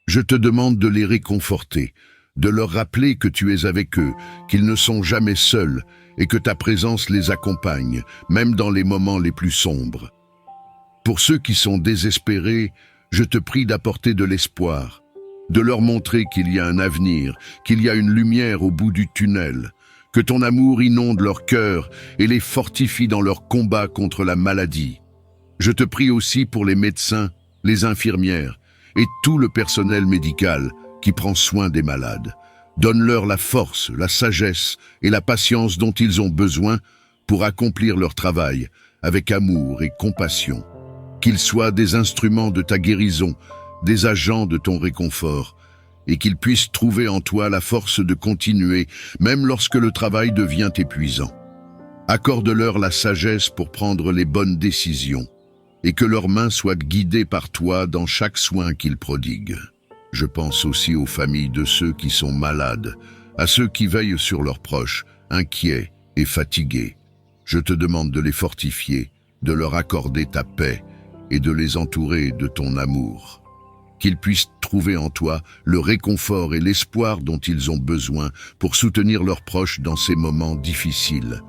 Je te demande de les réconforter, de leur rappeler que tu es avec eux, qu'ils ne sont jamais seuls et que ta présence les accompagne, même dans les moments les plus sombres. Pour ceux qui sont désespérés, je te prie d'apporter de l'espoir, de leur montrer qu'il y a un avenir, qu'il y a une lumière au bout du tunnel, que ton amour inonde leur cœur et les fortifie dans leur combat contre la maladie. Je te prie aussi pour les médecins, les infirmières et tout le personnel médical qui prend soin des malades. Donne-leur la force, la sagesse et la patience dont ils ont besoin pour accomplir leur travail avec amour et compassion. Qu'ils soient des instruments de ta guérison, des agents de ton réconfort, et qu'ils puissent trouver en toi la force de continuer, même lorsque le travail devient épuisant. Accorde-leur la sagesse pour prendre les bonnes décisions, et que leurs mains soient guidées par toi dans chaque soin qu'ils prodiguent. Je pense aussi aux familles de ceux qui sont malades, à ceux qui veillent sur leurs proches, inquiets et fatigués. Je te demande de les fortifier, de leur accorder ta paix et de les entourer de ton amour. Qu'ils puissent trouver en toi le réconfort et l'espoir dont ils ont besoin pour soutenir leurs proches dans ces moments difficiles.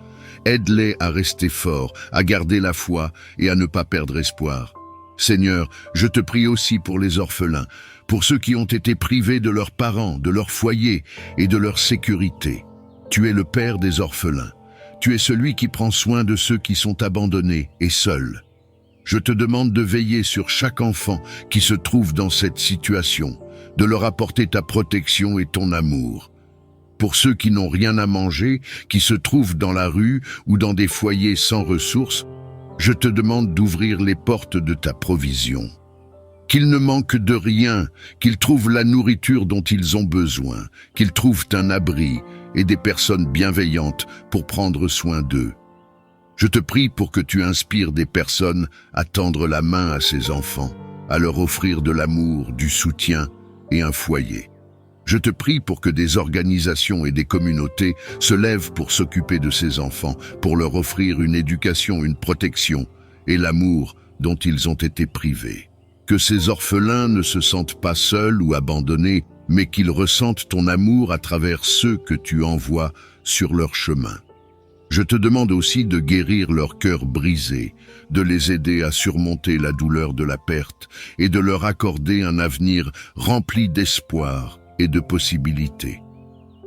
Aide-les à rester forts, à garder la foi et à ne pas perdre espoir. Seigneur, je te prie aussi pour les orphelins, pour ceux qui ont été privés de leurs parents, de leur foyer et de leur sécurité. Tu es le Père des orphelins. Tu es celui qui prend soin de ceux qui sont abandonnés et seuls. Je te demande de veiller sur chaque enfant qui se trouve dans cette situation, de leur apporter ta protection et ton amour. Pour ceux qui n'ont rien à manger, qui se trouvent dans la rue ou dans des foyers sans ressources, je te demande d'ouvrir les portes de ta provision. Qu'ils ne manquent de rien, qu'ils trouvent la nourriture dont ils ont besoin, qu'ils trouvent un abri et des personnes bienveillantes pour prendre soin d'eux. Je te prie pour que tu inspires des personnes à tendre la main à ces enfants, à leur offrir de l'amour, du soutien et un foyer. Je te prie pour que des organisations et des communautés se lèvent pour s'occuper de ces enfants, pour leur offrir une éducation, une protection et l'amour dont ils ont été privés. Que ces orphelins ne se sentent pas seuls ou abandonnés, mais qu'ils ressentent ton amour à travers ceux que tu envoies sur leur chemin. Je te demande aussi de guérir leur cœur brisé, de les aider à surmonter la douleur de la perte et de leur accorder un avenir rempli d'espoir et de possibilités.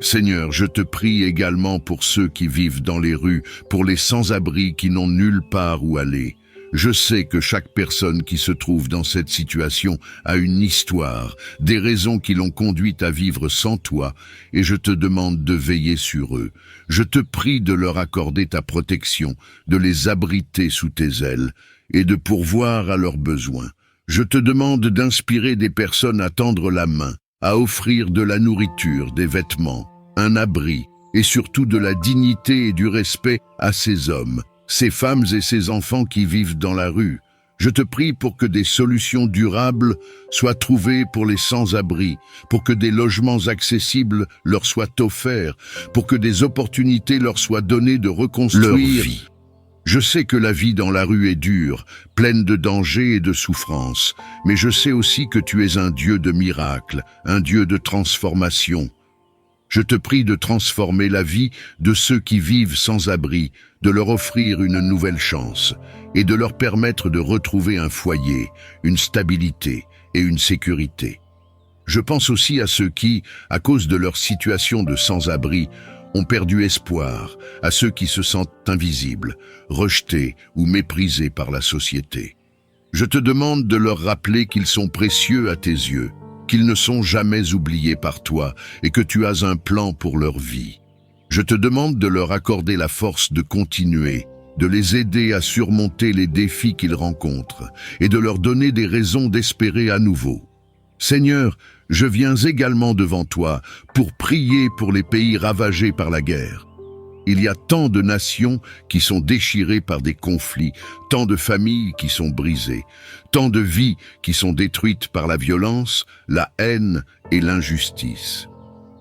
Seigneur, je te prie également pour ceux qui vivent dans les rues, pour les sans-abri qui n'ont nulle part où aller. Je sais que chaque personne qui se trouve dans cette situation a une histoire, des raisons qui l'ont conduite à vivre sans toi, et je te demande de veiller sur eux. Je te prie de leur accorder ta protection, de les abriter sous tes ailes, et de pourvoir à leurs besoins. Je te demande d'inspirer des personnes à tendre la main, à offrir de la nourriture, des vêtements, un abri, et surtout de la dignité et du respect à ces hommes, ces femmes et ces enfants qui vivent dans la rue. Je te prie pour que des solutions durables soient trouvées pour les sans-abri, pour que des logements accessibles leur soient offerts, pour que des opportunités leur soient données de reconstruire leur vie. Je sais que la vie dans la rue est dure, pleine de dangers et de souffrances, mais je sais aussi que tu es un Dieu de miracles, un Dieu de transformation. Je te prie de transformer la vie de ceux qui vivent sans abri, de leur offrir une nouvelle chance et de leur permettre de retrouver un foyer, une stabilité et une sécurité. Je pense aussi à ceux qui, à cause de leur situation de sans-abri, ont perdu espoir, à ceux qui se sentent invisibles, rejetés ou méprisés par la société. Je te demande de leur rappeler qu'ils sont précieux à tes yeux, qu'ils ne sont jamais oubliés par toi et que tu as un plan pour leur vie. Je te demande de leur accorder la force de continuer, de les aider à surmonter les défis qu'ils rencontrent et de leur donner des raisons d'espérer à nouveau. Seigneur, je viens également devant toi pour prier pour les pays ravagés par la guerre. Il y a tant de nations qui sont déchirées par des conflits, tant de familles qui sont brisées, tant de vies qui sont détruites par la violence, la haine et l'injustice.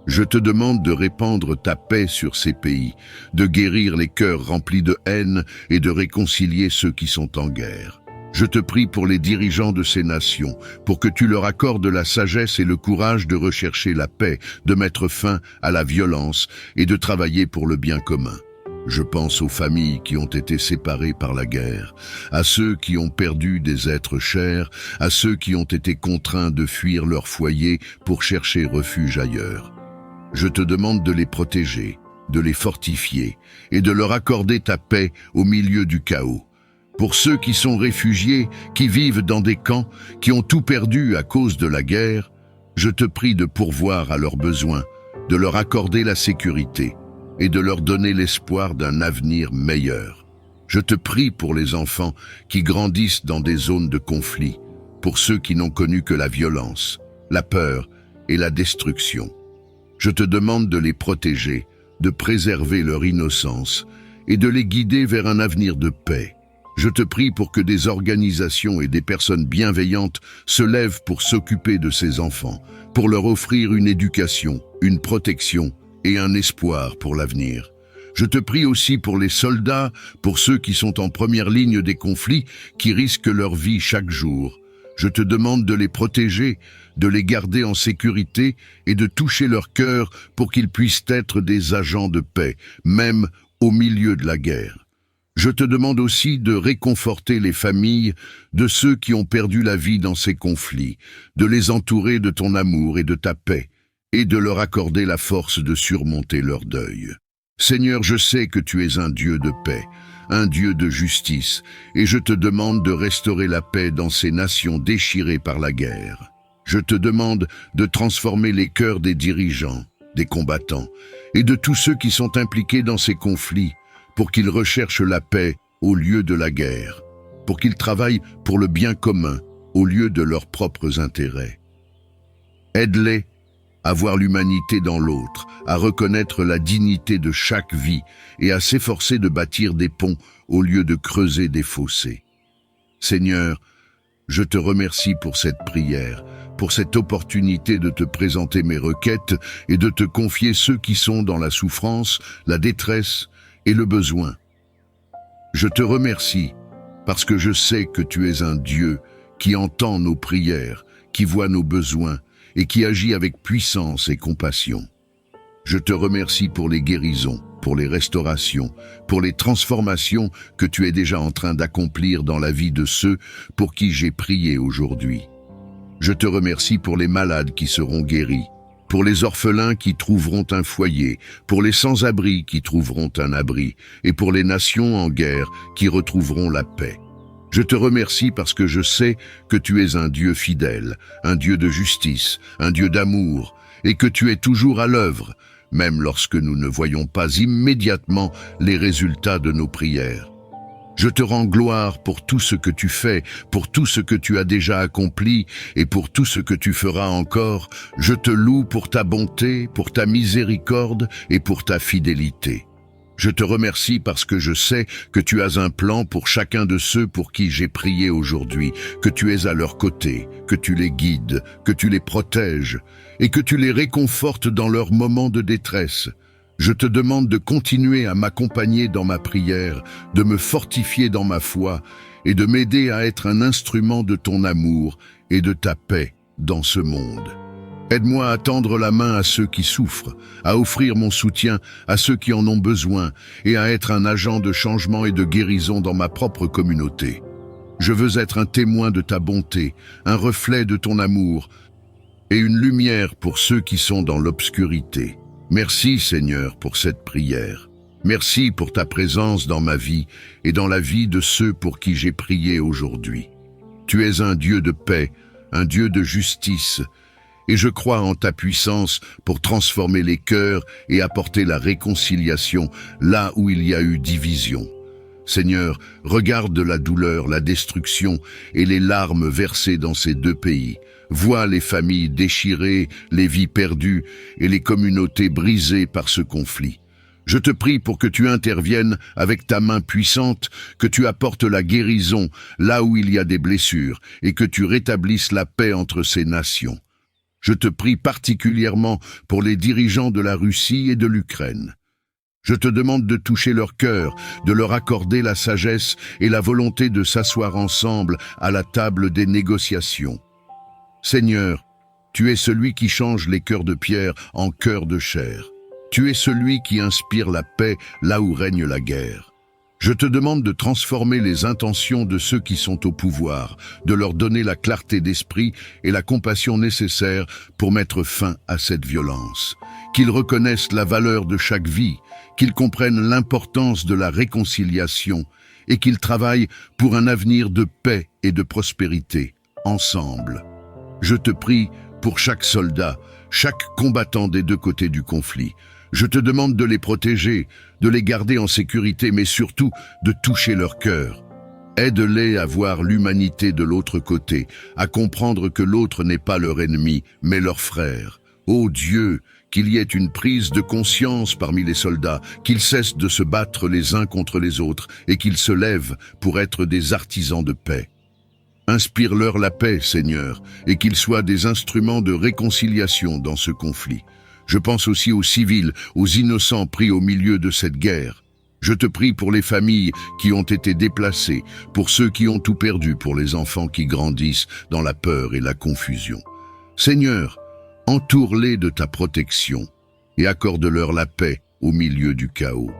Je te demande de répandre ta paix sur ces pays, de guérir les cœurs remplis de haine et de réconcilier ceux qui sont en guerre. Je te prie pour les dirigeants de ces nations, pour que tu leur accordes la sagesse et le courage de rechercher la paix, de mettre fin à la violence et de travailler pour le bien commun. Je pense aux familles qui ont été séparées par la guerre, à ceux qui ont perdu des êtres chers, à ceux qui ont été contraints de fuir leur foyer pour chercher refuge ailleurs. Je te demande de les protéger, de les fortifier et de leur accorder ta paix au milieu du chaos. Pour ceux qui sont réfugiés, qui vivent dans des camps, qui ont tout perdu à cause de la guerre, je te prie de pourvoir à leurs besoins, de leur accorder la sécurité et de leur donner l'espoir d'un avenir meilleur. Je te prie pour les enfants qui grandissent dans des zones de conflit, pour ceux qui n'ont connu que la violence, la peur et la destruction. Je te demande de les protéger, de préserver leur innocence et de les guider vers un avenir de paix. Je te prie pour que des organisations et des personnes bienveillantes se lèvent pour s'occuper de ces enfants, pour leur offrir une éducation, une protection et un espoir pour l'avenir. Je te prie aussi pour les soldats, pour ceux qui sont en première ligne des conflits, qui risquent leur vie chaque jour. Je te demande de les protéger, de les garder en sécurité et de toucher leur cœur pour qu'ils puissent être des agents de paix, même au milieu de la guerre. Je te demande aussi de réconforter les familles de ceux qui ont perdu la vie dans ces conflits, de les entourer de ton amour et de ta paix, et de leur accorder la force de surmonter leur deuil. Seigneur, je sais que tu es un Dieu de paix, un Dieu de justice, et je te demande de restaurer la paix dans ces nations déchirées par la guerre. Je te demande de transformer les cœurs des dirigeants, des combattants, et de tous ceux qui sont impliqués dans ces conflits, pour qu'ils recherchent la paix au lieu de la guerre, pour qu'ils travaillent pour le bien commun au lieu de leurs propres intérêts. Aide-les à voir l'humanité dans l'autre, à reconnaître la dignité de chaque vie et à s'efforcer de bâtir des ponts au lieu de creuser des fossés. Seigneur, je te remercie pour cette prière, pour cette opportunité de te présenter mes requêtes et de te confier ceux qui sont dans la souffrance, la détresse et le besoin. Je te remercie parce que je sais que tu es un Dieu qui entend nos prières, qui voit nos besoins et qui agit avec puissance et compassion. Je te remercie pour les guérisons, pour les restaurations, pour les transformations que tu es déjà en train d'accomplir dans la vie de ceux pour qui j'ai prié aujourd'hui. Je te remercie pour les malades qui seront guéris, pour les orphelins qui trouveront un foyer, pour les sans-abri qui trouveront un abri, et pour les nations en guerre qui retrouveront la paix. Je te remercie parce que je sais que tu es un Dieu fidèle, un Dieu de justice, un Dieu d'amour, et que tu es toujours à l'œuvre, même lorsque nous ne voyons pas immédiatement les résultats de nos prières. Je te rends gloire pour tout ce que tu fais, pour tout ce que tu as déjà accompli et pour tout ce que tu feras encore. Je te loue pour ta bonté, pour ta miséricorde et pour ta fidélité. Je te remercie parce que je sais que tu as un plan pour chacun de ceux pour qui j'ai prié aujourd'hui, que tu es à leur côté, que tu les guides, que tu les protèges et que tu les réconfortes dans leurs moments de détresse. Je te demande de continuer à m'accompagner dans ma prière, de me fortifier dans ma foi et de m'aider à être un instrument de ton amour et de ta paix dans ce monde. Aide-moi à tendre la main à ceux qui souffrent, à offrir mon soutien à ceux qui en ont besoin et à être un agent de changement et de guérison dans ma propre communauté. Je veux être un témoin de ta bonté, un reflet de ton amour et une lumière pour ceux qui sont dans l'obscurité. Merci Seigneur pour cette prière. Merci pour ta présence dans ma vie et dans la vie de ceux pour qui j'ai prié aujourd'hui. Tu es un Dieu de paix, un Dieu de justice, et je crois en ta puissance pour transformer les cœurs et apporter la réconciliation là où il y a eu division. Seigneur, regarde la douleur, la destruction et les larmes versées dans ces deux pays. Vois les familles déchirées, les vies perdues et les communautés brisées par ce conflit. Je te prie pour que tu interviennes avec ta main puissante, que tu apportes la guérison là où il y a des blessures et que tu rétablisses la paix entre ces nations. Je te prie particulièrement pour les dirigeants de la Russie et de l'Ukraine. Je te demande de toucher leur cœur, de leur accorder la sagesse et la volonté de s'asseoir ensemble à la table des négociations. Seigneur, tu es celui qui change les cœurs de pierre en cœurs de chair. Tu es celui qui inspire la paix là où règne la guerre. Je te demande de transformer les intentions de ceux qui sont au pouvoir, de leur donner la clarté d'esprit et la compassion nécessaires pour mettre fin à cette violence. Qu'ils reconnaissent la valeur de chaque vie, qu'ils comprennent l'importance de la réconciliation et qu'ils travaillent pour un avenir de paix et de prospérité, ensemble. Je te prie pour chaque soldat, chaque combattant des deux côtés du conflit. Je te demande de les protéger, de les garder en sécurité, mais surtout de toucher leur cœur. Aide-les à voir l'humanité de l'autre côté, à comprendre que l'autre n'est pas leur ennemi, mais leur frère. Ô Dieu, qu'il y ait une prise de conscience parmi les soldats, qu'ils cessent de se battre les uns contre les autres et qu'ils se lèvent pour être des artisans de paix. Inspire-leur la paix, Seigneur, et qu'ils soient des instruments de réconciliation dans ce conflit. Je pense aussi aux civils, aux innocents pris au milieu de cette guerre. Je te prie pour les familles qui ont été déplacées, pour ceux qui ont tout perdu, pour les enfants qui grandissent dans la peur et la confusion. Seigneur, entoure-les de ta protection et accorde-leur la paix au milieu du chaos.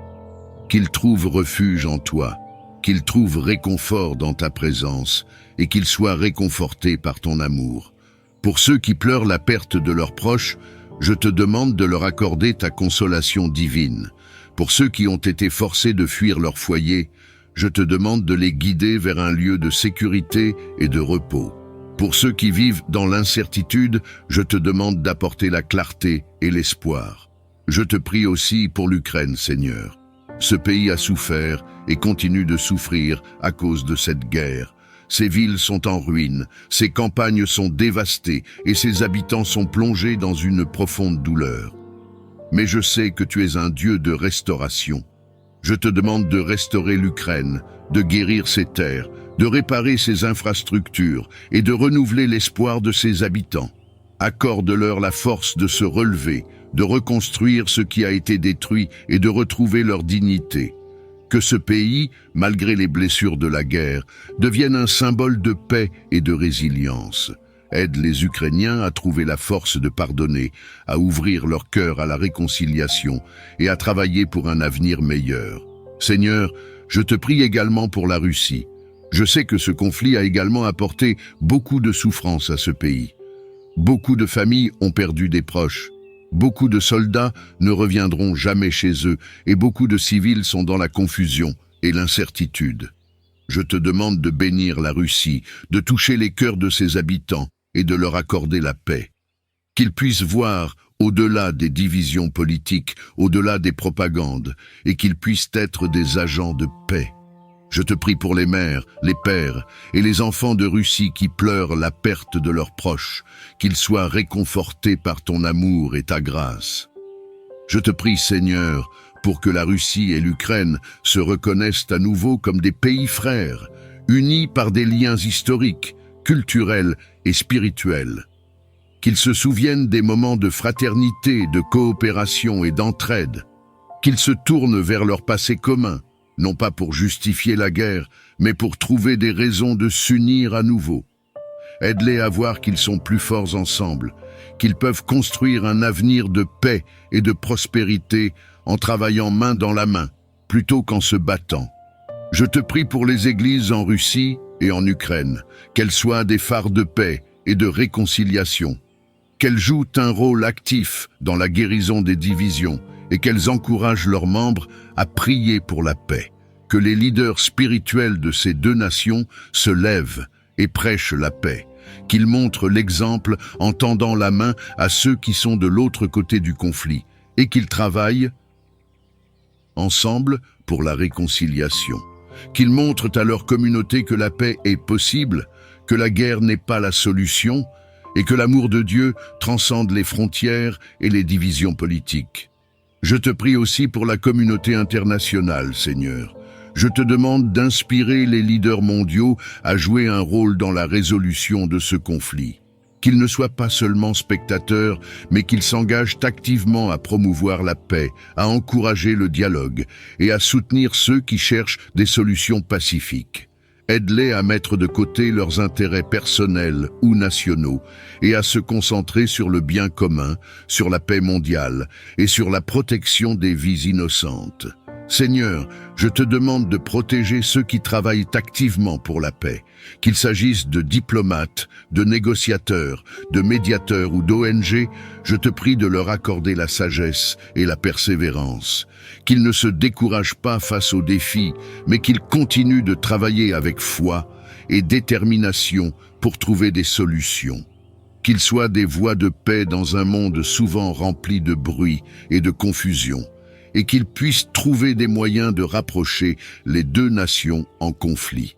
Qu'ils trouvent refuge en toi, qu'ils trouvent réconfort dans ta présence et qu'ils soient réconfortés par ton amour. Pour ceux qui pleurent la perte de leurs proches, je te demande de leur accorder ta consolation divine. Pour ceux qui ont été forcés de fuir leur foyer, je te demande de les guider vers un lieu de sécurité et de repos. Pour ceux qui vivent dans l'incertitude, je te demande d'apporter la clarté et l'espoir. Je te prie aussi pour l'Ukraine, Seigneur. Ce pays a souffert et continue de souffrir à cause de cette guerre. Ses villes sont en ruine, ses campagnes sont dévastées et ses habitants sont plongés dans une profonde douleur. Mais je sais que tu es un Dieu de restauration. Je te demande de restaurer l'Ukraine, de guérir ses terres, de réparer ses infrastructures et de renouveler l'espoir de ses habitants. Accorde-leur la force de se relever, de reconstruire ce qui a été détruit et de retrouver leur dignité. Que ce pays, malgré les blessures de la guerre, devienne un symbole de paix et de résilience. Aide les Ukrainiens à trouver la force de pardonner, à ouvrir leur cœur à la réconciliation et à travailler pour un avenir meilleur. Seigneur, je te prie également pour la Russie. Je sais que ce conflit a également apporté beaucoup de souffrance à ce pays. Beaucoup de familles ont perdu des proches. Beaucoup de soldats ne reviendront jamais chez eux et beaucoup de civils sont dans la confusion et l'incertitude. Je te demande de bénir la Russie, de toucher les cœurs de ses habitants et de leur accorder la paix. Qu'ils puissent voir au-delà des divisions politiques, au-delà des propagandes, et qu'ils puissent être des agents de paix. Je te prie pour les mères, les pères et les enfants de Russie qui pleurent la perte de leurs proches, qu'ils soient réconfortés par ton amour et ta grâce. Je te prie, Seigneur, pour que la Russie et l'Ukraine se reconnaissent à nouveau comme des pays frères, unis par des liens historiques, culturels et spirituels. Qu'ils se souviennent des moments de fraternité, de coopération et d'entraide. Qu'ils se tournent vers leur passé commun, non pas pour justifier la guerre, mais pour trouver des raisons de s'unir à nouveau. Aide-les à voir qu'ils sont plus forts ensemble, qu'ils peuvent construire un avenir de paix et de prospérité en travaillant main dans la main, plutôt qu'en se battant. Je te prie pour les églises en Russie et en Ukraine, qu'elles soient des phares de paix et de réconciliation, qu'elles jouent un rôle actif dans la guérison des divisions et qu'elles encouragent leurs membres à prier pour la paix. Que les leaders spirituels de ces deux nations se lèvent et prêchent la paix, qu'ils montrent l'exemple en tendant la main à ceux qui sont de l'autre côté du conflit et qu'ils travaillent ensemble pour la réconciliation, qu'ils montrent à leur communauté que la paix est possible, que la guerre n'est pas la solution et que l'amour de Dieu transcende les frontières et les divisions politiques. Je te prie aussi pour la communauté internationale, Seigneur. Je te demande d'inspirer les leaders mondiaux à jouer un rôle dans la résolution de ce conflit. Qu'ils ne soient pas seulement spectateurs, mais qu'ils s'engagent activement à promouvoir la paix, à encourager le dialogue et à soutenir ceux qui cherchent des solutions pacifiques. Aide-les à mettre de côté leurs intérêts personnels ou nationaux et à se concentrer sur le bien commun, sur la paix mondiale et sur la protection des vies innocentes. Seigneur, je te demande de protéger ceux qui travaillent activement pour la paix, qu'il s'agisse de diplomates, de négociateurs, de médiateurs ou d'ONG, je te prie de leur accorder la sagesse et la persévérance, qu'ils ne se découragent pas face aux défis, mais qu'ils continuent de travailler avec foi et détermination pour trouver des solutions. Qu'ils soient des voies de paix dans un monde souvent rempli de bruit et de confusion, et qu'ils puissent trouver des moyens de rapprocher les deux nations en conflit.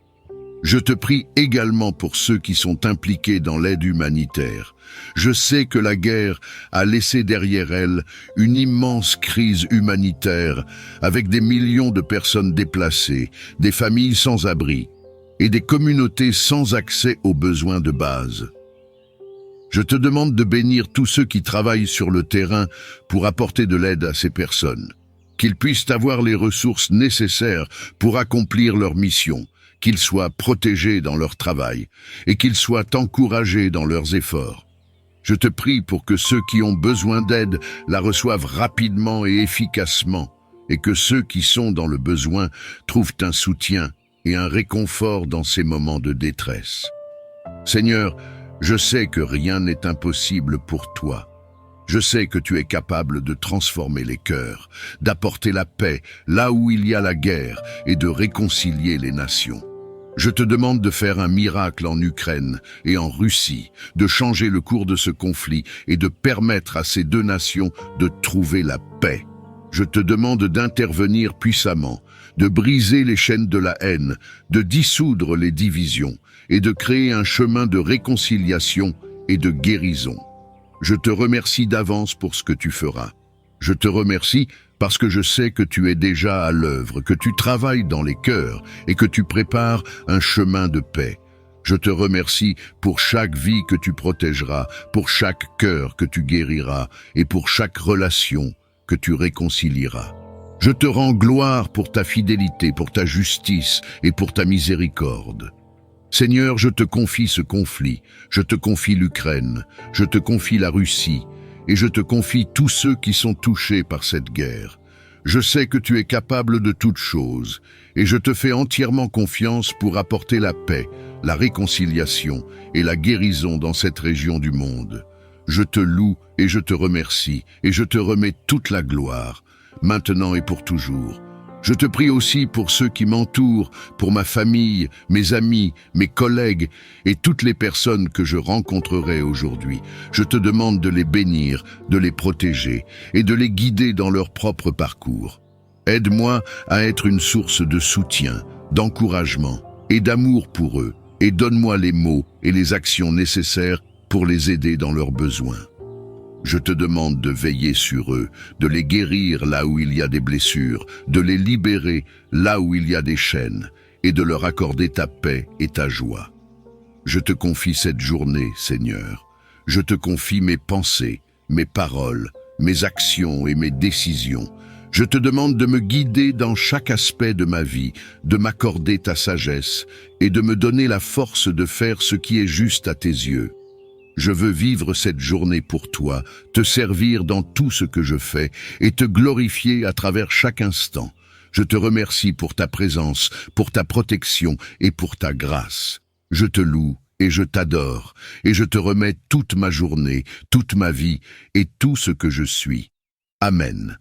Je te prie également pour ceux qui sont impliqués dans l'aide humanitaire. Je sais que la guerre a laissé derrière elle une immense crise humanitaire avec des millions de personnes déplacées, des familles sans abri et des communautés sans accès aux besoins de base. Je te demande de bénir tous ceux qui travaillent sur le terrain pour apporter de l'aide à ces personnes, qu'ils puissent avoir les ressources nécessaires pour accomplir leur mission, qu'ils soient protégés dans leur travail et qu'ils soient encouragés dans leurs efforts. Je te prie pour que ceux qui ont besoin d'aide la reçoivent rapidement et efficacement et que ceux qui sont dans le besoin trouvent un soutien et un réconfort dans ces moments de détresse. Seigneur, je sais que rien n'est impossible pour toi. Je sais que tu es capable de transformer les cœurs, d'apporter la paix là où il y a la guerre et de réconcilier les nations. Je te demande de faire un miracle en Ukraine et en Russie, de changer le cours de ce conflit et de permettre à ces deux nations de trouver la paix. Je te demande d'intervenir puissamment, de briser les chaînes de la haine, de dissoudre les divisions et de créer un chemin de réconciliation et de guérison. Je te remercie d'avance pour ce que tu feras. Je te remercie parce que je sais que tu es déjà à l'œuvre, que tu travailles dans les cœurs et que tu prépares un chemin de paix. Je te remercie pour chaque vie que tu protégeras, pour chaque cœur que tu guériras et pour chaque relation que tu réconcilieras. Je te rends gloire pour ta fidélité, pour ta justice et pour ta miséricorde. Seigneur, je te confie ce conflit, je te confie l'Ukraine, je te confie la Russie, et je te confie tous ceux qui sont touchés par cette guerre. Je sais que tu es capable de toutes choses, et je te fais entièrement confiance pour apporter la paix, la réconciliation et la guérison dans cette région du monde. Je te loue et je te remercie, et je te remets toute la gloire, maintenant et pour toujours. Je te prie aussi pour ceux qui m'entourent, pour ma famille, mes amis, mes collègues et toutes les personnes que je rencontrerai aujourd'hui. Je te demande de les bénir, de les protéger et de les guider dans leur propre parcours. Aide-moi à être une source de soutien, d'encouragement et d'amour pour eux et donne-moi les mots et les actions nécessaires pour les aider dans leurs besoins. Je te demande de veiller sur eux, de les guérir là où il y a des blessures, de les libérer là où il y a des chaînes, et de leur accorder ta paix et ta joie. Je te confie cette journée, Seigneur. Je te confie mes pensées, mes paroles, mes actions et mes décisions. Je te demande de me guider dans chaque aspect de ma vie, de m'accorder ta sagesse et de me donner la force de faire ce qui est juste à tes yeux. Je veux vivre cette journée pour toi, te servir dans tout ce que je fais et te glorifier à travers chaque instant. Je te remercie pour ta présence, pour ta protection et pour ta grâce. Je te loue et je t'adore, et je te remets toute ma journée, toute ma vie et tout ce que je suis. Amen.